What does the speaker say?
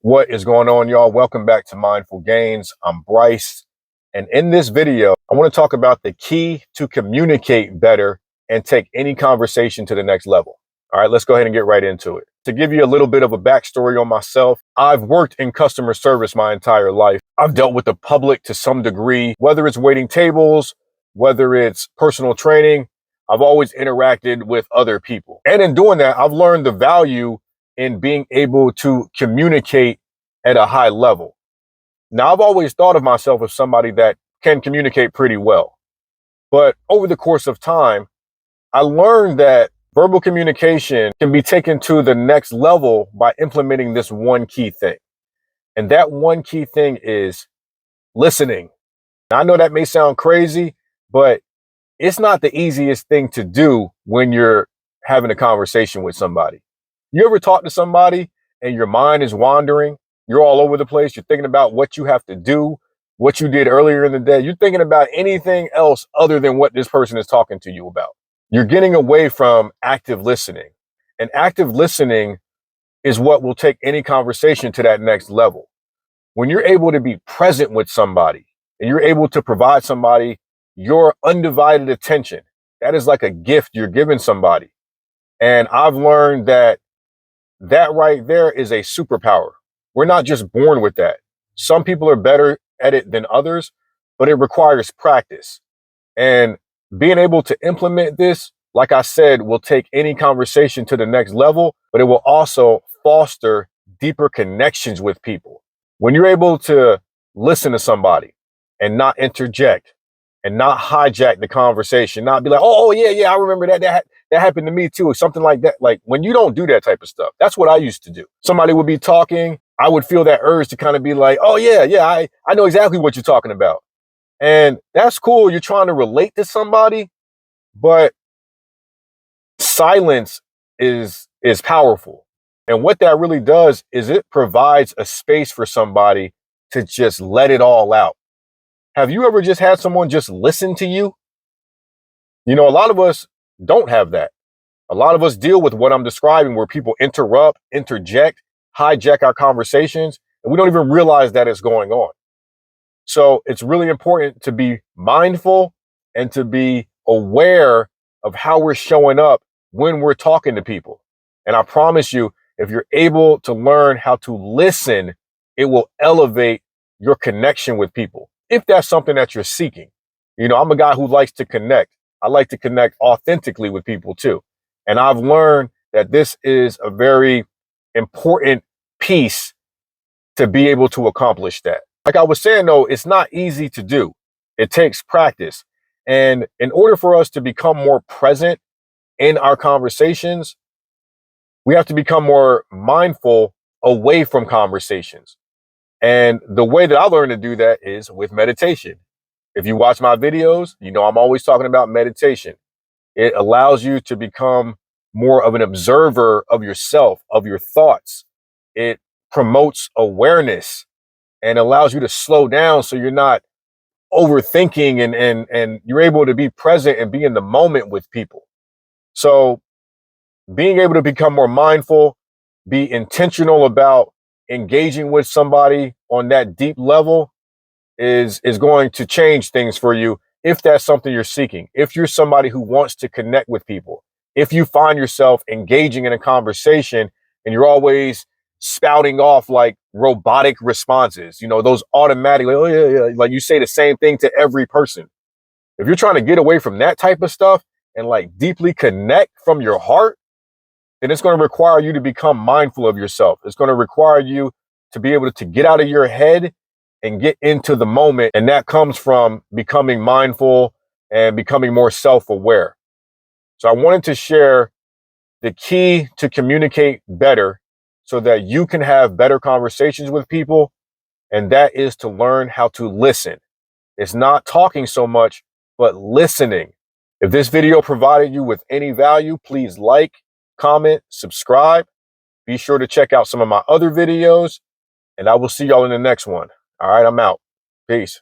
What is going on, y'all? Welcome back to Mindful Gains. I'm Bryce. And in this video, I want to talk about the key to communicate better and take any conversation to the next level. All right, let's go ahead and get right into it. To give you a little bit of a backstory on myself, I've worked in customer service my entire life. I've dealt with the public to some degree, whether it's waiting tables, whether it's personal training. I've always interacted with other people. And in doing that, I've learned the value in being able to communicate at a high level. Now, I've always thought of myself as somebody that can communicate pretty well. But over the course of time, I learned that verbal communication can be taken to the next level by implementing this one key thing. And that one key thing is listening. Now, I know that may sound crazy, but it's not the easiest thing to do when you're having a conversation with somebody. You ever talk to somebody and your mind is wandering? You're all over the place. You're thinking about what you have to do, what you did earlier in the day. You're thinking about anything else other than what this person is talking to you about. You're getting away from active listening. And active listening is what will take any conversation to that next level. When you're able to be present with somebody and you're able to provide somebody your undivided attention, that is like a gift you're giving somebody. And I've learned that right there is a superpower. We're not just born with that. Some people are better at it than others, but it requires practice. And being able to implement this, like I said, will take any conversation to the next level, but it will also foster deeper connections with people. When you're able to listen to somebody and not interject and not hijack the conversation, not be like, oh yeah, I remember that happened to me too, something like that. Like when you don't do that type of stuff, that's what I used to do. Somebody would be talking, I would feel that urge to kind of be like, oh yeah, I know exactly what you're talking about. And that's cool. You're trying to relate to somebody, but silence is powerful. And what that really does is it provides a space for somebody to just let it all out. Have you ever just had someone just listen to you? You know, a lot of us don't have that. A lot of us deal with what I'm describing, where people interrupt, interject, hijack our conversations, and we don't even realize that it's going on. So it's really important to be mindful and to be aware of how we're showing up when we're talking to people. And I promise you, if you're able to learn how to listen, it will elevate your connection with people, if that's something that you're seeking. You know, I'm a guy who likes to connect. I like to connect authentically with people too. And I've learned that this is a very important piece to be able to accomplish that. Like I was saying, though, it's not easy to do. It takes practice. And in order for us to become more present in our conversations, we have to become more mindful away from conversations. And the way that I learned to do that is with meditation. If you watch my videos, you know I'm always talking about meditation. It allows you to become more of an observer of yourself, of your thoughts. It promotes awareness and allows you to slow down so you're not overthinking and you're able to be present and be in the moment with people. So being able to become more mindful, be intentional about engaging with somebody on that deep level is going to change things for you, if that's something you're seeking. If you're somebody who wants to connect with people, if you find yourself engaging in a conversation and you're always spouting off like robotic responses, you know, those automatic, like, oh yeah, like you say the same thing to every person. If you're trying to get away from that type of stuff and like deeply connect from your heart, then it's going to require you to become mindful of yourself. It's going to require you to be able to get out of your head and get into the moment. And that comes from becoming mindful and becoming more self-aware. So I wanted to share the key to communicate better so that you can have better conversations with people. And that is to learn how to listen. It's not talking so much, but listening. If this video provided you with any value, please like, comment, subscribe. Be sure to check out some of my other videos, and I will see y'all in the next one. All right, I'm out. Peace.